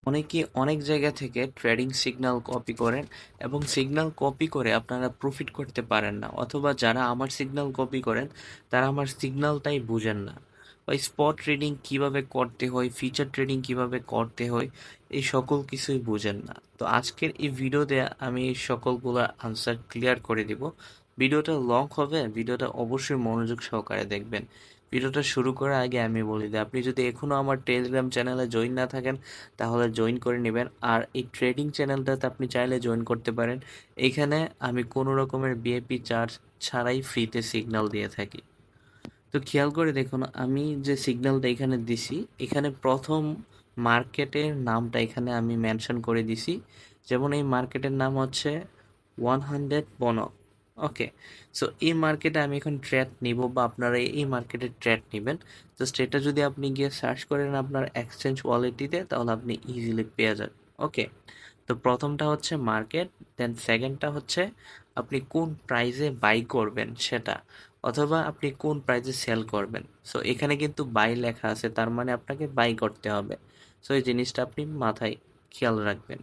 অনেকে অনেক জায়গা থেকে ট্রেডিং সিগন্যাল কপি করেন এবং সিগন্যাল কপি করে আপনারা প্রফিট করতে পারেন না, অথবা যারা আমার সিগন্যাল কপি করেন তারা আমার সিগন্যালটাই বুঝেন না, বা স্পট ট্রেডিং কিভাবে করতে হয়, ফিচার ট্রেডিং কিভাবে করতে হয়, এই সকল কিছুই বুঝেন না। তো আজকের এই ভিডিওতে আমি এই সকলগুলো আনসার ক্লিয়ার করে দিব। ভিডিওটা লং হবে, ভিডিওটা অবশ্যই মনোযোগ সহকারে দেখবেন। ভিডিওটা শুরু করার আগে আমি বলি যে আপনি যদি এখনও আমার টেলিগ্রাম চ্যানেলে জয়েন না থাকেন তাহলে জয়েন করে নেবেন। আর এই ট্রেডিং চ্যানেলটাতে আপনি চাইলে জয়েন করতে পারেন। এখানে আমি কোনো রকমের বিআইপি চার্জ ছাড়াই ফ্রিতে সিগন্যাল দিয়ে থাকি। তো খেয়াল করে দেখুন, আমি যে সিগন্যালটা এখানে দিছি, এখানে প্রথম মার্কেটের নামটা এখানে আমি মেনশন করে দিছি। যেমন এই মার্কেটের নাম হচ্ছে 100 বনক। ওকে, সো এই মার্কেটে আমি এখন ট্রেড নিব, বা আপনারা এই মার্কেটে ট্রেড নেবেন। জাস্ট এটা যদি আপনি গিয়ে সার্চ করেন আপনার এক্সচেঞ্জ ওয়ালেটিতে, তাহলে আপনি ইজিলি পেয়ে যাবেন। ওকে, তো প্রথমটা হচ্ছে মার্কেট, দেন সেকেন্ডটা হচ্ছে আপনি কোন প্রাইসে বাই করবেন সেটা, অথবা আপনি কোন প্রাইসে সেল করবেন। সো এখানে কিন্তু বাই লেখা আছে, তার মানে আপনাকে বাই করতে হবে। সো এই জিনিসটা আপনি মাথায় খেয়াল রাখবেন।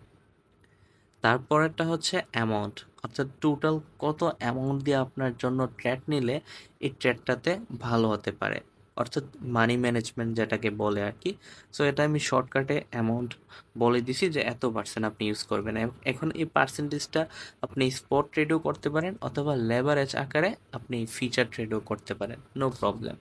তারপরেরটা হচ্ছে অ্যামাউন্ট, অর্থাৎ টোটাল কত অ্যামাউন্ট দিয়ে আপনার জন্য ট্রেড নিলে এই ট্রেডটাতে ভালো হতে পারে, অর্থাৎ মানি ম্যানেজমেন্ট যেটাকে বলে আর কি। সো এটা আমি শর্টকাটে অ্যামাউন্ট বলে দিছি যে এত পার্সেন্ট আপনি ইউজ করবেন। এখন এই পার্সেন্টেজটা আপনি স্পট ট্রেডও করতে পারেন, অথবা লেভারেজ আকারে আপনি ফিচার ট্রেডও করতে পারেন, নো প্রবলেম।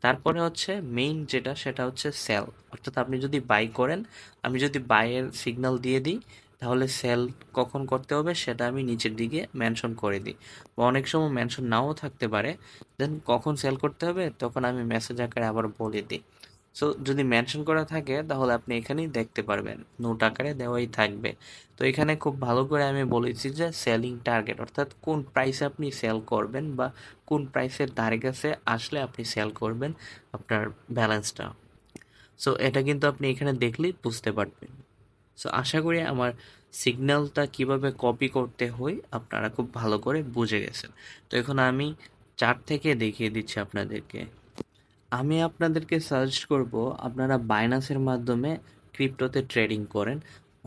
তারপরে হচ্ছে মেইন যেটা, সেটা হচ্ছে সেল, অর্থাৎ আপনি যদি বাই করেন, আমি যদি বাইয়ের সিগন্যাল দিয়ে দিই, তাহলে সেল কখন করতে হবে সেটা আমি নিচের দিকে মেনশন করে দিই, বা অনেক সময় মেনশন নাও থাকতে পারে। দেন কখন সেল করতে হবে তখন আমি মেসেজ আকারে আবার বলে দিই। সো যদি মেনশন করা থাকে তাহলে আপনি এখানেই দেখতে পারবেন, নোট আকারে দেওয়াই থাকবে। তো এখানে খুব ভালো করে আমি বলেছি যে সেলিং টার্গেট, অর্থাৎ কোন প্রাইসে আপনি সেল করবেন, বা কোন প্রাইসের ধারে কাছে আসলে আপনি সেল করবেন আপনার ব্যালেন্সটা। সো এটা কিন্তু আপনি এখানে দেখলেই বুঝতে পারবেন। সো আশা করি আমার সিগন্যালটা কিভাবে কপি করতে হয় আপনারা খুব ভালো করে বুঝে গেছেন। তো এখন আমি চার্ট থেকে দেখিয়ে দিচ্ছি আপনাদেরকে। আমি আপনাদেরকে সাজেস্ট করব আপনারা বাইন্যান্সের মাধ্যমে ক্রিপ্টোতে ট্রেডিং করেন।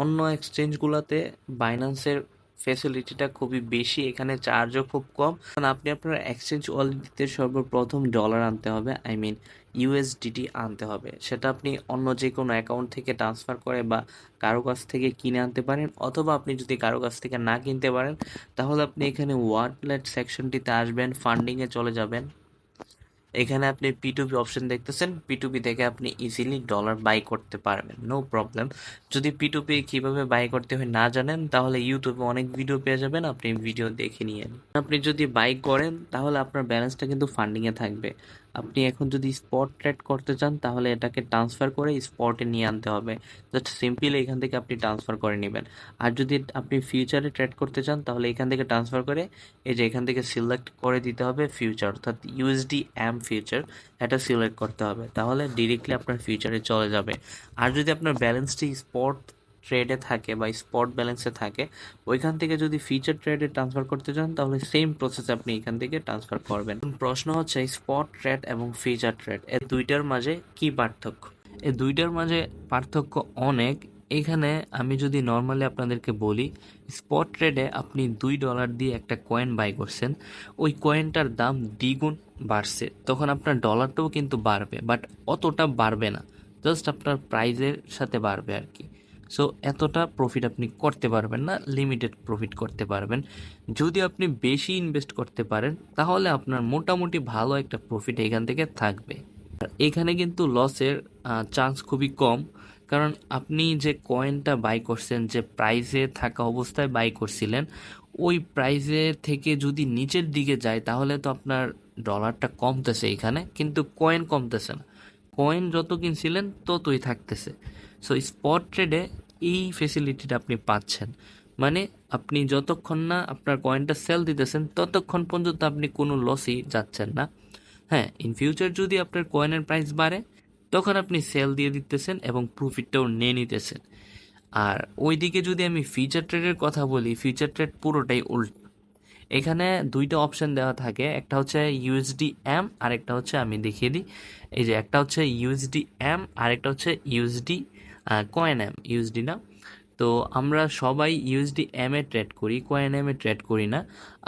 অন্য এক্সচেঞ্জগুলোতে বাইন্যান্সের ফ্যাসিলিটিটা খুবই বেশি, এখানে চার্জও খুব কম। কারণ আপনি আপনার এক্সচেঞ্জ ওয়ালেটে সর্বপ্রথম ডলার আনতে হবে, আই মিন ইউএসডিটি আনতে হবে। সেটা আপনি অন্য যে কোনো অ্যাকাউন্ট থেকে ট্রান্সফার করে বা কারো কাছ থেকে কিনে আনতে পারেন, অথবা আপনি যদি কারো কাছ থেকে না কিনতে পারেন তাহলে আপনি এখানে ওয়ালেট সেকশনটিতে আসবেন, ফান্ডিংয়ে চলে যাবেন। এখানে আপনি P2P অপশন দেখতেছেন, P2P থেকে আপনি ইজিলি ডলার বাই করতে পারবেন, নো প্রবলেম। যদি P2P কিভাবে বাই করতে হয় না জানেন তাহলে ইউটিউবে অনেক ভিডিও পেয়ে যাবেন, আপনি ভিডিও দেখে নিয়ে নিন। আপনি যদি বাই করেন তাহলে আপনার ব্যালেন্সটা কিন্তু ফান্ডিংয়ে থাকবে। আপনি এখন যদি স্পট ট্রেড করতে চান তাহলে এটাকে ট্রান্সফার করে স্পটে নিয়ে আনতে হবে। জাস্ট সিম্পলি এখান থেকে আপনি ট্রান্সফার করে নেবেন। আর যদি আপনি ফিউচারে ট্রেড করতে চান তাহলে এখান থেকে ট্রান্সফার করে এই যে এখান থেকে সিলেক্ট করে দিতে হবে ফিউচার, অর্থাৎ ইউএসডি এম ফিউচার, এটা সিলেক্ট করতে হবে, তাহলে ডিরেক্টলি আপনার ফিউচারে চলে যাবে। আর যদি আপনার ব্যালেন্সটি স্পট ট্রেডে থাকে বা স্পট ব্যালেন্সে থাকে, ওইখান থেকে যদি ফিউচার ট্রেডে ট্রান্সফার করতে চান তাহলে সেম প্রসেস আপনি এখান থেকে ট্রান্সফার করবেন। প্রশ্ন হচ্ছে স্পট ট্রেড এবং ফিউচার ট্রেড এর দুইটার মাঝে কি পার্থক্য? এই দুইটার মাঝে পার্থক্য অনেক। এখানে আমি যদি নর্মালি আপনাদেরকে বলি, স্পট ট্রেডে আপনি $2 দিয়ে একটা কয়েন বাই করছেন, ওই কয়েনটার দাম দ্বিগুণ বাড়ছে, তখন আপনার ডলারটাও কিন্তু বাড়বে, বাট অতটা বাড়বে না, জাস্ট আপনার প্রাইজের সাথে বাড়বে আর কি। সো এতটা প্রফিট আপনি করতে পারবেন না, লিমিটেড প্রফিট করতে পারবেন। যদি আপনি বেশি ইনভেস্ট করতে পারেন তাহলে আপনার মোটামুটি ভালো একটা প্রফিট এখান থেকে থাকবে। আর এখানে কিন্তু লসের চান্স খুবই কম, কারণ আপনি যে কয়েনটা বাই করছেন, যে প্রাইসে থাকা অবস্থায় বাই করছিলেন, ওই প্রাইসে থেকে যদি নিচের দিকে যায় তাহলে তো আপনার ডলারটা কমতেছে এখানে, কিন্তু কয়েন কমতেছে না। কয়েন যত কিনছিলেন ততই থাকতেছে। সো স্পট ট্রেডে এই ফেসিলিটিটা আপনি পাচ্ছেন, মানে আপনি যতক্ষণ না আপনার কয়েনটা সেল দিতেছেন ততক্ষণ পর্যন্ত আপনি কোনো লসই যাচ্ছেন না। হ্যাঁ, ইন ফিউচার যদি আপনার কয়েনের প্রাইস বাড়ে তখন আপনি সেল দিয়ে দিতেছেন এবং প্রফিটটাও নিয়ে নিতেছেন। আর ওইদিকে যদি আমি ফিচার ট্রেডের কথা বলি, ফিচার ট্রেড পুরোটাই উল্টো। এখানে দুইটা অপশন দেওয়া থাকে, একটা হচ্ছে ইউএসডি এম আর একটা হচ্ছে, আমি দেখিয়ে দিই, এই যে একটা হচ্ছে ইউএসডি এম আর একটা হচ্ছে ইউএসডি কয়েন এম, ইউএসডি না। তো আমরা সবাই ইউএসডি এম এ ট্রেড করি, কয়েন এম এ ট্রেড করি না।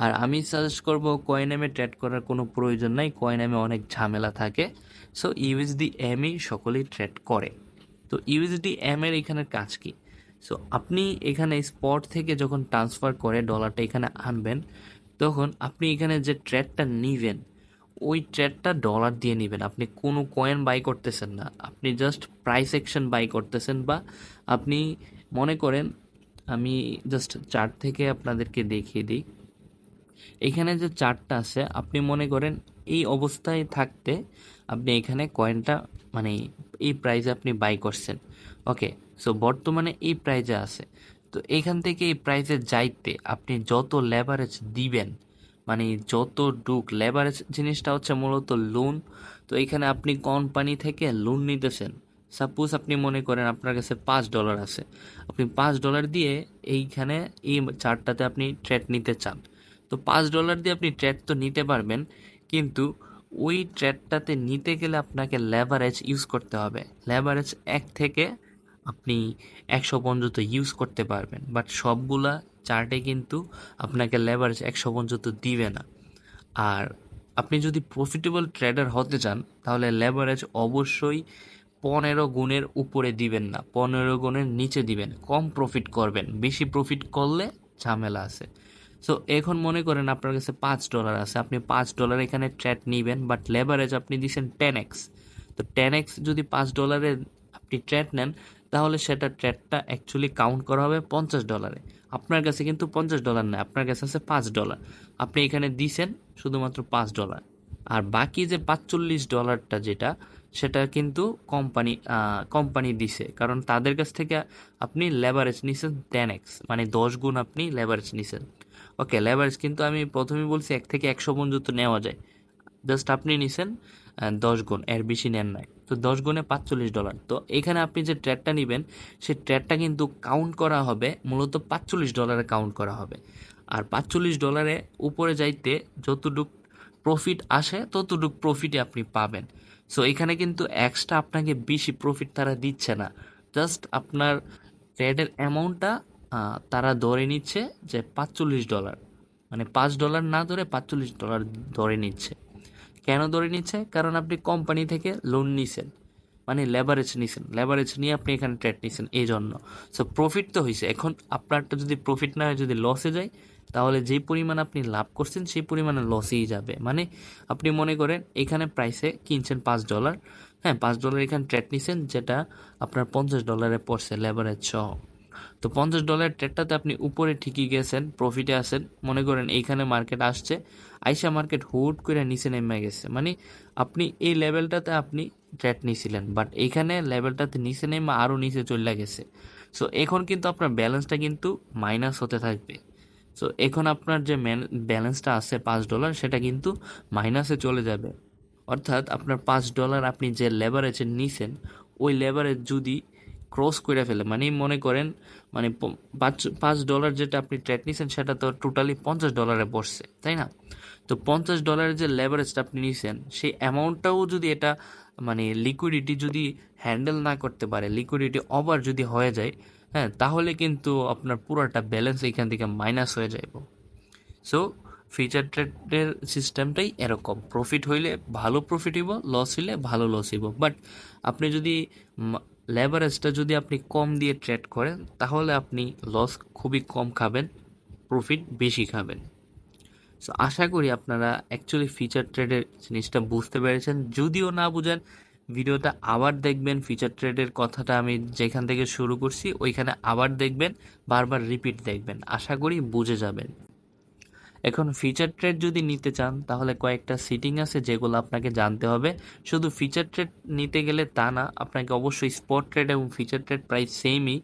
আর আমি সাজেস্ট করব কয়েন এম এ ট্রেড করার কোনো প্রয়োজন নাই, কয়েন এম এ অনেক ঝামেলা থাকে। সো ইউএসডি এম ই সকলেই ট্রেড করে। তো ইউএসডি এম এর এখানে কাজ কি? সো আপনি এখানে স্পট থেকে যখন ট্রান্সফার করে ডলারটা এখানে আনবেন, তখন আপনি এখানে যে ট্রেডটা নিবেন, ওই ট্রেডটা ডলার দিয়ে নেবেন। আপনি কোনো কয়েন বাই করতেছেন না, আপনি জাস্ট প্রাইস অ্যাকশন বাই করতেছেন। বা আপনি মনে করেন, আমি জাস্ট চার্ট থেকে আপনাদেরকে দেখিয়ে দিই। এখানে যে চার্টটা আছে, আপনি মনে করেন এই অবস্থায় থাকতে আপনি এখানে কয়েনটা মানে এই প্রাইজে আপনি বাই করছেন। ওকে, সো বর্তমানে এই প্রাইজে আছে। তো এখান থেকে এই প্রাইজে যাইতে আপনি যত লেভারেজ দিবেন, মানে যত লেভারেজ জিনিসটা হচ্ছে মূলত লোন। তো এখানে আপনি কোম্পানি থেকে লোন নিতেছেন। সাপোজ আপনি মনে করেন আপনার কাছে $5 আছে, আপনি $5 দিয়ে এইখানে এই চার্টটাতে আপনি ট্রেড নিতে চান। তো $5 দিয়ে আপনি ট্রেড তো নিতে পারবেন, কিন্তু ওই ট্রেডটাতে নিতে গেলে আপনাকে লেভারেজ ইউজ করতে হবে। লেভারেজ 1 থেকে আপনি 100 পর্যন্ত ইউজ করতে পারবেন, বাট সবগুলা চার্টে কিন্তু আপনাকে লেভারেজ 100 পর্যন্ত দিবে না। আর আপনি যদি প্রফিটেবল ট্রেডার হতে চান, তাহলে লেভারেজ অবশ্যই 15 গুণের উপরে দিবেন না, 15 গুণের নিচে দিবেন। কম প্রফিট করবেন, বেশি প্রফিট করলে ঝামেলা আছে। সো এখন মনে করেন আপনার কাছে $5 আছে, আপনি $5 এখানে ট্রেড নিবেন, বাট লেভারেজ আপনি দিচ্ছেন 10x। তো 10x যদি $5 আপনি ট্রেড নেন, তাহলে সেটা ট্রেডটা অ্যাকচুয়ালি কাউন্ট করা হবে $50। আপনার কাছে কিন্তু $50 না, আপনার কাছে আছে $5। আপনি এখানে দিছেন শুধুমাত্র $5। আর বাকি যে $45 যেটা, সেটা কিন্তু কোম্পানি দিছে, কারণ তাদের কাছ থেকে আপনি লেভারেজ নিছেন 10x, মানে 10 গুণ আপনি লেভারেজ নিছেন। ওকে, লেভারেজ কিন্তু আমি প্রথমেই বলছি 1 থেকে 100 পর্যন্ত নেওয়া যায়। জাস্ট আপনি নিছেন 10 গুণ, এর বেশি নেন নাই। তো 10 গুণে $45। তো এখানে আপনি যে ট্রেডটা নেবেন, সেই ট্রেডটা কিন্তু কাউন্ট করা হবে মূলত $45 কাউন্ট করা হবে। আর $45 উপরে যাইতে যতটুক প্রফিট আসে ততটুক প্রফিটে আপনি পাবেন। সো এখানে কিন্তু এক্সট্রা আপনাকে বেশি প্রফিট তারা দিচ্ছে না, জাস্ট আপনার ট্রেডের অ্যামাউন্টটা তারা ধরে নিচ্ছে যে $45, মানে $5 না ধরে $45 ধরে নিচ্ছে। কেন ধরে নিচ্ছে? কারণ আপনি কোম্পানি থেকে লোন নিছেন, মানে লেভারেজ নিছেন, লেভারেজ নিয়ে আপনি এখানে ট্রেড নিছেন, এই জন্য। সো প্রফিট তো হয়েছে। এখন আপনারটা যদি প্রফিট না হয়, যদি লসে যায়, তাহলে যেই পরিমাণ আপনি লাভ করছেন সেই পরিমাণে লসেই যাবে। মানে আপনি মনে করেন এখানে প্রাইসে কিনছেন $5, হ্যাঁ $5 এখানে ট্রেড নিছেন, যেটা আপনার $50 পড়ছে লেভারেজ সহ। তো $50 ট্রেডটাতে আপনি উপরে ঠিকই গেছেন, প্রফিটে আছেন। মনে করেন এইখানে মার্কেট আসছে, আইসা মার্কেট হুট করে নিচে নেমে গেছে, মানে আপনি এই লেভেলটাতে আপনি ট্রেড নিয়েছিলেন, বাট এইখানে লেভেলটাতে নিচে নেমে আরও নিচে চলে গেছে। সো এখন কিন্তু আপনার ব্যালেন্সটা কিন্তু মাইনাস হতে থাকবে। সো এখন আপনার যে ব্যালেন্সটা আছে $5, সেটা কিন্তু মাইনাসে চলে যাবে। অর্থাৎ আপনার $5 আপনি যে লেভারেজে নিছেন, ওই লেভারেজ যদি ক্রস করে ফেলে, মানে মনে করেন মানে $5 যেটা আপনি ট্রেড নিছেন, সেটা তো টোটালি $50 পড়ছে, তাই না? তো $50 যে লেভারেজটা আপনি নিছেন, সেই অ্যামাউন্টটাও যদি এটা মানে লিকুইডিটি যদি হ্যান্ডেল না করতে পারে, লিকুইডিটি ওভার যদি হয়ে যায়, হ্যাঁ, তাহলে কিন্তু আপনার পুরোটা ব্যালেন্স এখান থেকে মাইনাস হয়ে যাবে। সো ফিচার ট্রেডের সিস্টেমটাই এরকম, প্রফিট হইলে ভালো প্রফিট হইব, লস হইলে ভালো লস হইব। বাট আপনি যদি লেভারেজটা যদি আপনি কম দিয়ে ট্রেড করেন, তাহলে আপনি লস খুবই কম খাবেন, প্রফিট বেশি খাবেন। সো আশা করি আপনারা অ্যাকচুয়ালি ফিচার ট্রেডের জিনিসটা বুঝতে পেরেছেন। যদিও না বুঝেন, ভিডিওটা আবার দেখবেন, ফিচার ট্রেডের কথাটা আমি যেখান থেকে শুরু করছি ওইখানে আবার দেখবেন, বারবার রিপিট দেখবেন, আশা করি বুঝে যাবেন। এখন ফিচার ট্রেড যদি নিতে চান, তাহলে কয়েকটা সিটিং আছে যেগুলো আপনাকে জানতে হবে। শুধু ফিচার ট্রেড নিতে গেলে তা না, আপনাকে অবশ্যই স্পট ট্রেড এবং ফিচার ট্রেড প্রাইস সেমই।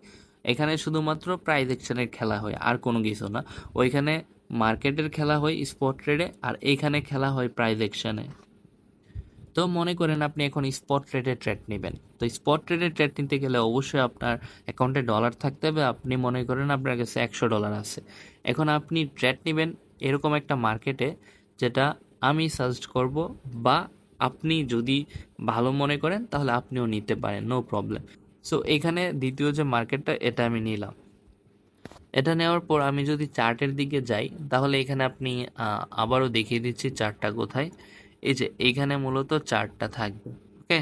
এখানে শুধুমাত্র প্রাইস অ্যাকশনের খেলা হয়, আর কোনো কিছু না। ওইখানে মার্কেটের খেলা হয় স্পট ট্রেডে, আর এইখানে খেলা হয় প্রাইস অ্যাকশনে। তো মনে করেন আপনি এখন স্পট ট্রেডে ট্রেড নেবেন। তো স্পট ট্রেডে ট্রেড নিতে গেলে অবশ্যই আপনার অ্যাকাউন্টে ডলার থাকতে হবে। আপনি মনে করেন আপনার কাছে $100 আছে, এখন আপনি ট্রেড নেবেন এরকম একটা মার্কেটে, যেটা আমি সাজেস্ট করব, বা আপনি যদি ভালো মনে করেন তাহলে আপনিও নিতে পারেন, নো প্রবলেম। সো এখানে দ্বিতীয় যে মার্কেটটা এটা আমি নিলাম। এটা নেওয়ার পর আমি যদি চার্টের দিকে যাই তাহলে এখানে আপনি আবারও দেখিয়ে দিচ্ছি চার্টটা কোথায়। এই যে এইখানে মূলত চার্টটা থাকবে। ওকে,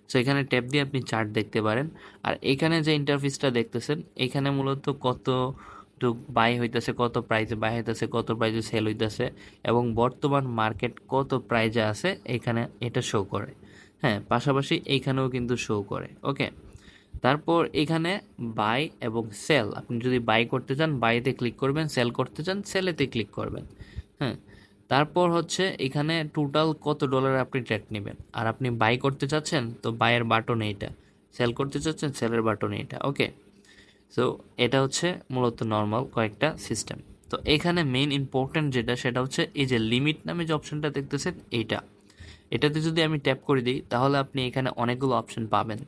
সো এখানে ট্যাপ দিয়ে আপনি চার্ট দেখতে পারেন। আর এখানে যে ইন্টারফেসটা দেখতেছেন এখানে মূলত কত বাই হইতেছে, কত প্রাইসে বাই হইতেছে, কত প্রাইসে সেল হইতেছে এবং বর্তমান মার্কেট কত প্রাইসে আছে এখানে এটা শো করে। হ্যাঁ, পাশাপাশি এইখানেও কিন্তু শো করে। ওকে, তারপর এখানে বাই এবং সেল, আপনি যদি বাই করতে চান বাইতে ক্লিক করবেন, সেল করতে চান সেলেতে ক্লিক করবেন। হ্যাঁ, তারপর হচ্ছে এখানে টোটাল কত ডলার আপনি ট্রেড নেবেন। আর আপনি বাই করতে চাচ্ছেন তো বাইয়ের বাটন এইটা, সেল করতে চাচ্ছেন সেলের বাটন এইটা। ওকে, সো এটা হচ্ছে মূলত নর্মাল কয়েকটা সিস্টেম। তো এখানে মেইন ইম্পর্টেন্ট যেটা সেটা হচ্ছে এই যে লিমিট নামে যে অপশনটা দেখতেছেন এইটা, এটাতে যদি আমি ট্যাপ করে দিই তাহলে আপনি এখানে অনেকগুলো অপশন পাবেন।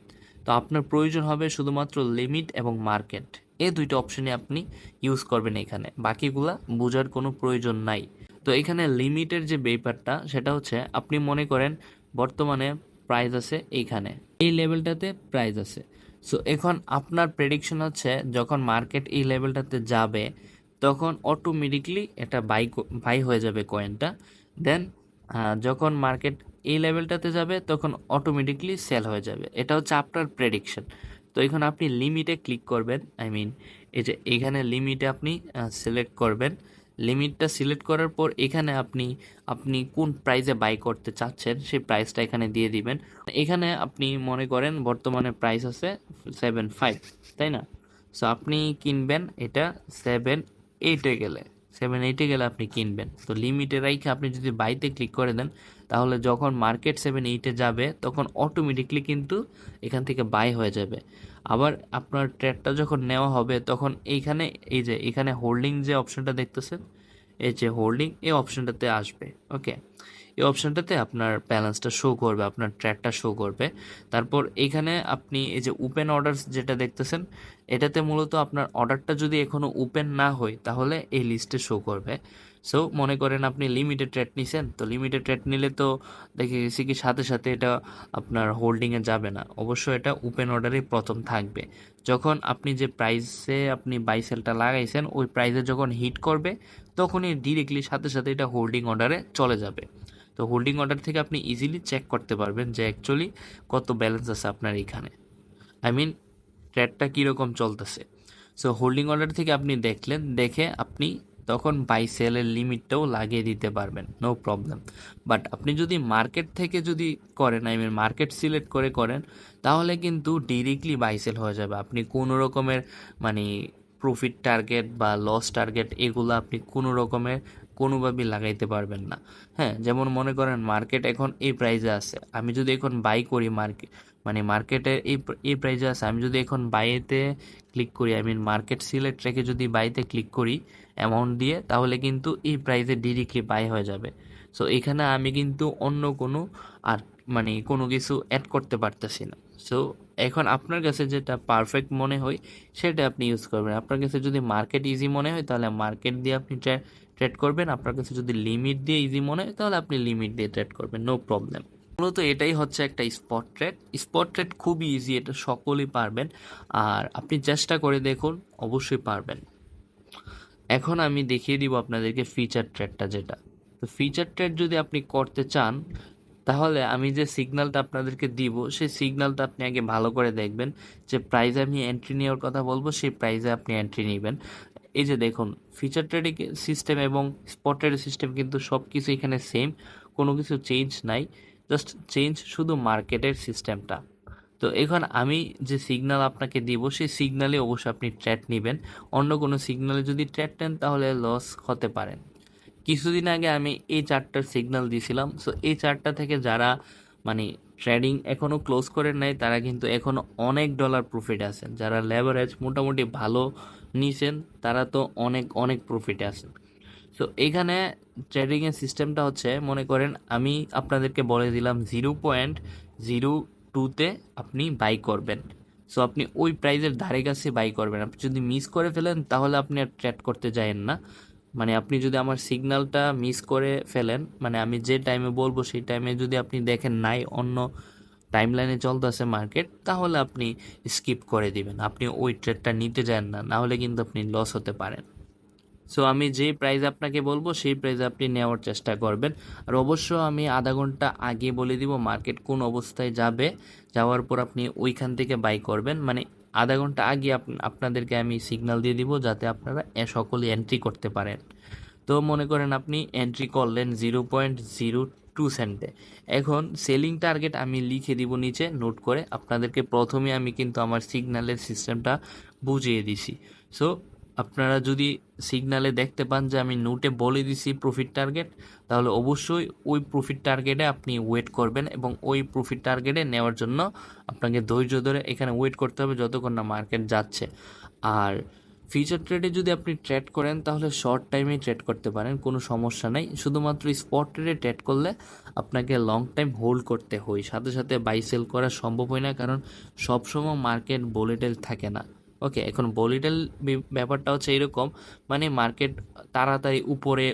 তো আপনার প্রয়োজন হবে শুধুমাত্র লিমিট এবং মার্কেট, এই দুইটা অপশনে আপনি ইউজ করবেন। এখানে বাকিগুলা বোঝার কোনো প্রয়োজন নাই। তো এখানে লিমিটের যে ব্যাপারটা সেটা হচ্ছে আপনি মনে করেন বর্তমানে প্রাইস আছে এইখানে, এই লেভেলটাতে প্রাইস আছে। সো এখন আপনার প্রেডিকশন হচ্ছে যখন মার্কেট এই লেভেলটাতে যাবে তখন অটোমেটিকলি এটা বাই হয়ে যাবে কয়েনটা। দেন যখন মার্কেট এই লেভেলটাতে যাবে তখন অটোমেটিকলি সেল হয়ে যাবে। এটা হচ্ছে আপনার প্রেডিকশন। তো এখন আপনি লিমিটে ক্লিক করবেন, আই মিন এই যে এখানে লিমিটে আপনি সিলেক্ট করবেন। লিমিটটা সিলেক্ট করার পর এখানে আপনি আপনি কোন প্রাইসে বাই করতে চাচ্ছেন সেই প্রাইসটা এখানে দিয়ে দিবেন। এখানে আপনি মনে করেন বর্তমানে প্রাইস আছে 7.5, তাই না? সো আপনি কিনবেন এটা 7.8-এ গেলে, 7.8-এ গেলে আপনি কিনবেন। তো লিমিটে রাইখে আপনি যদি বাইতে ক্লিক করে দেন তাহলে যখন মার্কেট 7.8-এ যাবে তখন অটোমেটিকলি কিন্তু এখান থেকে বাই হয়ে যাবে। আবার আপনার ট্রেডটা যখন নেওয়া হবে তখন এইখানে এই যে এখানে হোল্ডিং যে অপশনটা দেখতেছেন, এই যে হোল্ডিং এই অপশনটাতে আসবে। ওকে, এই অপশনটাতে আপনার ব্যালেন্সটা শো করবে, আপনার ট্র্যাকটা শো করবে। তারপর এখানে আপনি এই যে ওপেন অর্ডারস যেটা দেখতেছেন এটাতে মূলত আপনার অর্ডারটা যদি এখনো ওপেন না হয় তাহলে এই লিস্টে শো করবে। সো মনে করেন আপনি লিমিটেড ট্রেড নিছেন, তো লিমিটেড ট্রেড নিলে তো দেখে গেছি কি সাথে সাথে এটা আপনার হোল্ডিংয়ে যাবে না, অবশ্যই এটা ওপেন অর্ডারে প্রথম থাকবে। যখন আপনি যে প্রাইসে আপনি বাই সেলটা লাগাইছেন ওই প্রাইসে যখন হিট করবে তখনই ডিরেক্টলি সাথে সাথে এটা হোল্ডিং অর্ডারে চলে যাবে। তো হোল্ডিং অর্ডার থেকে আপনি ইজিলি চেক করতে পারবেন যে অ্যাকচুয়ালি কত ব্যালেন্স আছে আপনার এখানে, আই মিন ট্রেডটা কীরকম চলতেছে। সো হোল্ডিং অর্ডার থেকে আপনি দেখলেন, দেখে আপনি তখন বাই সেলের লিমিটটাও লাগিয়ে দিতে পারবেন, নো প্রবলেম। বাট আপনি যদি মার্কেট থেকে যদি করেন, আই মিন মার্কেট সিলেক্ট করে করেন, তাহলে কিন্তু ডিরেক্টলি বাই সেল হয়ে যাবে। আপনি কোনো রকমের মানে প্রফিট টার্গেট বা লস টার্গেট এগুলো আপনি কোনো রকমের কোনোভাবেই লাগাইতে পারবেন না। হ্যাঁ, যেমন মনে করেন মার্কেট এখন এই প্রাইসে আছে, আমি যদি এখন বাই করি মানে মার্কেটে এই প্রাইসে আছে, আমি যদি এখন বাইতে ক্লিক করি, আই মিন মার্কেট সিলেক্ট রেখে যদি বাইতে ক্লিক করি অ্যামাউন্ট দিয়ে, তাহলে কিন্তু এই প্রাইসে ডিরেক্টলি বাই হয়ে যাবে। সো এখানে আমি কিন্তু অন্য কোনো আর মানে কোনো কিছু অ্যাড করতে পারতেছি না। সো এখন আপনার কাছে যেটা পারফেক্ট মনে হয় সেটা আপনি ইউজ করবেন। আপনার কাছে যদি মার্কেট ইজি মনে হয় তাহলে মার্কেট দিয়ে আপনি ট্রেড করবেন। আপনার কাছে যদি লিমিট দিয়ে ইজি মনে হয় তাহলে আপনি লিমিট দিয়ে ট্রেড করবেন, নো প্রবলেম। মূলত এটাই হচ্ছে একটা স্পট ট্রেড। স্পট ট্রেড খুবই ইজি, এটা সকলেই পারবেন। আর আপনি চেষ্টা করে দেখুন, অবশ্যই পারবেন। এখন আমি দেখিয়ে দিব আপনাদেরকে ফিচার ট্রেডটা যেটা। তো ফিচার ট্রেড যদি আপনি করতে চান তাহলে আমি যে সিগন্যালটা আপনাদেরকে দিব সেই সিগন্যালটা আপনি আগে ভালো করে দেখবেন। যে প্রাইজে আমি এন্ট্রি নেওয়ার কথা বলবো সেই প্রাইজে আপনি এন্ট্রি নেবেন। এই যে দেখুন, ফিচার ট্রেডিং সিস্টেম এবং স্পট ট্রেডিং সিস্টেম কিন্তু সব কিছু এখানে সেম, কোনো কিছু চেঞ্জ নাই। জাস্ট চেঞ্জ শুধু মার্কেটের সিস্টেমটা। তো এখন আমি যে সিগন্যাল আপনাকে দিব সেই সিগন্যালে অবশ্যই আপনি ট্রেড নেবেন। অন্য কোনো সিগন্যালে যদি ট্রেড নেন তাহলে লস হতে পারেন। কিছুদিন আগে আমি এই চারটার সিগন্যাল দিয়েছিলাম। সো এই চারটা থেকে যারা মানে ট্রেডিং এখনও ক্লোজ করেন নাই তারা কিন্তু এখনও অনেক ডলার প্রফিটে আছেন। যারা লেভারেজ মোটামুটি ভালো নিছেন তারা তো অনেক অনেক প্রফিটে আছেন। সো এখানে ট্রেডিংয়ের সিস্টেমটা হচ্ছে, মনে করেন আমি আপনাদেরকে বলে দিলাম 0.02-তে আপনি বাই করবেন। সো আপনি ওই প্রাইজের ধারে কাছে বাই করবেন। আপনি যদি মিস করে ফেলেন তাহলে আপনি আর ট্রেড করতে যায়েন না। মানে আপনি যদি আমার সিগন্যালটা মিস করে ফেলেন, মানে আমি যে টাইমে বলবো সেই টাইমে যদি আপনি দেখেন নাই, অন্য টাইমলাইনে চলতেছে মার্কেট, তাহলে আপনি স্কিপ করে দিবেন, আপনি ওই ট্রেডটা নিতে যান না, না হলে কিন্তু আপনি লস হতে পারেন। সো আমি যেই প্রাইস আপনাকে বলবো সেই প্রাইসে আপনি নেওয়ার চেষ্টা করবেন। আর অবশ্য আমি আধা ঘন্টা আগে বলে দিব মার্কেট কোন অবস্থায় যাবে, যাওয়ার পর আপনি ওইখান থেকে বাই করবেন। মানে আধা ঘন্টা আগে আপনাদেরকে আমি সিগন্যাল দিয়ে দিব যাতে আপনারা সকলে এন্ট্রি করতে পারেন। তো মনে করেন আপনি এন্ট্রি করলেন 0.02 সেন্টে। এখন সেলিং টার্গেট আমি লিখে দিব নিচে নোট করে, আপনাদেরকে প্রথমে আমি কিন্তু আমার সিগন্যালের সিস্টেমটা বুঝিয়ে দিছি। সো আপনারা যদি সিগন্যালে দেখতে পান যে আমি নোটে বলে দিছি প্রফিট টার্গেট, তাহলে অবশ্যই ওই প্রফিট টার্গেটে আপনি ওয়েট করবেন এবং ওই প্রফিট টার্গেটে নেওয়ার জন্য আপনাকে ধৈর্য ধরে এখানে ওয়েট করতে হবে যতক্ষণ না মার্কেট যাচ্ছে। আর ফিউচার ট্রেডে যদি আপনি ট্রেড করেন তাহলে শর্ট টাইমে ট্রেড করতে পারেন, কোনো সমস্যা নেই। শুধুমাত্র স্পট ট্রেডে ট্রেড করলে আপনাকে লং টাইম হোল্ড করতে হয়, সাথে সাথে বাই সেল করা সম্ভব হয় না, কারণ সবসময় মার্কেট ভোলেটাইল থাকে না। ওকে, এখন ভোলেটাইল ব্যাপারটা হচ্ছে এরকম, মানে মার্কেট তাড়াতাড়ি উপরে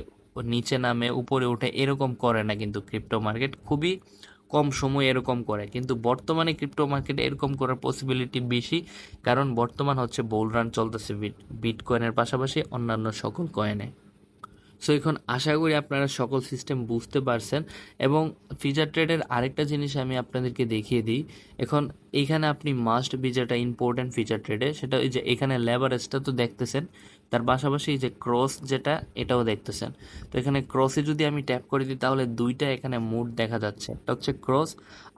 নিচে নামে উপরে ওঠে এরকম করে না, কিন্তু ক্রিপ্টো মার্কেট খুবই কম সময় এরকম করে। কিন্তু বর্তমানে ক্রিপ্টো মার্কেটে এরকম করার পসিবিলিটি বেশি, কারণ বর্তমান হচ্ছে বুল রান চলতেছে বিটকয়েনের পাশাপাশি অন্যান্য সকল কয়েনে। সো এখন আশা করি আপনারা সকল সিস্টেম বুঝতে পারছেন। এবং ফিচার ট্রেডের আরেকটা জিনিস আমি আপনাদেরকে দেখিয়ে দিই। এখন এইখানে আপনি মাস্ট বি যেটা ইম্পর্টেন্ট ফিচার ট্রেডে, সেটা এই যে এখানে লেভারেজটা তো দেখতেছেন, তার পাশাপাশি এই যে ক্রস যেটা এটাও দেখতেছেন। তো এখানে ক্রসে যদি আমি ট্যাপ করে দিই তাহলে দুইটা এখানে মুড দেখা যাচ্ছে, একটা হচ্ছে ক্রস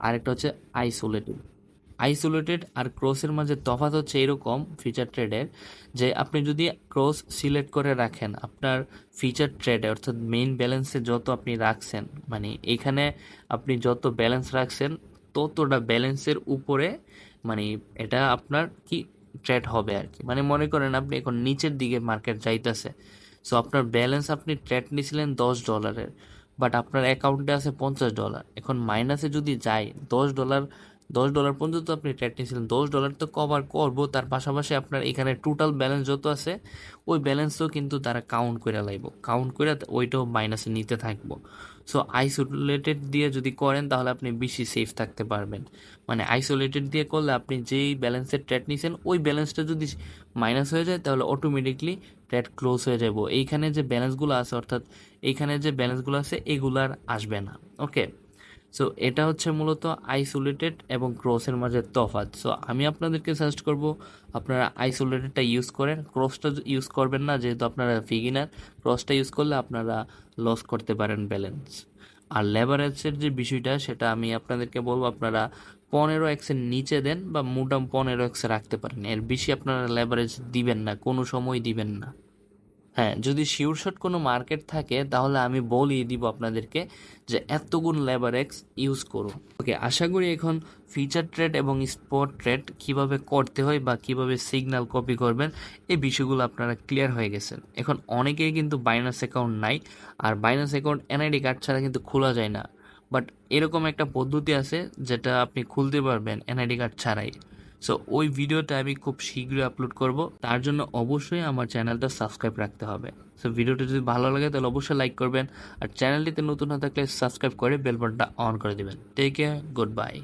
আর একটা হচ্ছে আইসোলেটেড। আইসোলেটেড আর ক্রসের মাঝে তফাৎ হচ্ছে এরকম ফিচার ট্রেডের, যে আপনি যদি ক্রস সিলেক্ট করে রাখেন আপনার ফিচার ট্রেডে, অর্থাৎ মেইন ব্যালেন্সে যত আপনি রাখছেন, মানে এখানে আপনি যত ব্যালেন্স রাখছেন ততটা ব্যালেন্সের উপরে, মানে এটা আপনার কি ট্রেড হবে আর কি। মানে মনে করেন আপনি এখন নিচের দিকে মার্কেট যাইতেছে, সো আপনার ব্যালেন্স আপনি ট্রেড নিয়েছিলেন $10, বাট আপনার অ্যাকাউন্টে আছে $50। এখন মাইনাসে যদি যায় $10, $10 পর্যন্ত আপনি ট্রেড নিয়েছিলেন, $10 তো কভার করবো, তার পাশাপাশি আপনার এখানে টোটাল ব্যালেন্স যত আছে ওই ব্যালেন্সও কিন্তু তারা কাউন্ট করে লাইব, কাউন্ট করে ওইটাও মাইনাসে নিতে থাকবো। সো আইসোলেটেড দিয়ে যদি করেন তাহলে আপনি বেশি সেফ থাকতে পারবেন। মানে আইসোলেটেড দিয়ে করলে আপনি যেই ব্যালেন্সের ট্রেড নিয়েছেন ওই ব্যালেন্সটা যদি মাইনাস হয়ে যায় তাহলে অটোমেটিকলি ট্রেড ক্লোজ হয়ে যাব। এইখানে যে ব্যালেন্সগুলো আছে, অর্থাৎ এইখানে যে ব্যালেন্সগুলো আছে এগুলার আসবে না। ওকে, সো এটা হচ্ছে মূলত আইসোলেটেড এবং ক্রসের মাঝে তফাৎ। সো আমি আপনাদেরকে সাজেস্ট করব আপনারা আইসোলেটেডটা ইউজ করেন, ক্রসটা ইউজ করবেন না, যেহেতু আপনারা বিগিনার। ক্রসটা ইউজ করলে আপনারা লস করতে পারেন ব্যালেন্স। আর লেভারেজের যে বিষয়টা সেটা আমি আপনাদেরকে বলবো আপনারা 15x-এর নিচে দেন বা মোটাম 15x রাখতে পারেন, এর বেশি আপনারা লেভারেজ দিবেন না, কোনো সময় দিবেন না। হ্যাঁ, যদি শিওর শট কোনো মার্কেট থাকে তাহলে আমি বলিয়ে দিব আপনাদেরকে যে এতগুণ লেবার এক্স ইউজ করুন। ওকে, আশা করি এখন ফিচার ট্রেড এবং স্পট ট্রেড কিভাবে করতে হয় বা কিভাবে সিগন্যাল কপি করবেন এই বিষয়গুলো আপনারা ক্লিয়ার হয়ে গেছেন। এখন অনেকেই কিন্তু বাইনান্স অ্যাকাউন্ট নাই, আর বাইনান্স অ্যাকাউন্ট এনআইডি কার্ড ছাড়া কিন্তু খোলা যায় না। বাট এরকম একটা পদ্ধতি আছে যেটা আপনি খুলতে পারবেন এনআইডি কার্ড ছাড়াই। সো ওই ভিডিওটা আমি খুব শীঘ্রই আপলোড করব, তার জন্য অবশ্যই আমার চ্যানেলটা সাবস্ক্রাইব রাখতে হবে। সো ভিডিওটা যদি ভালো লাগে তাহলে অবশ্যই লাইক করবেন, আর চ্যানেলটিতে নতুন হয়ে থাকলে সাবস্ক্রাইব করে বেল বাটনটা অন করে দিবেন। Take care, good by.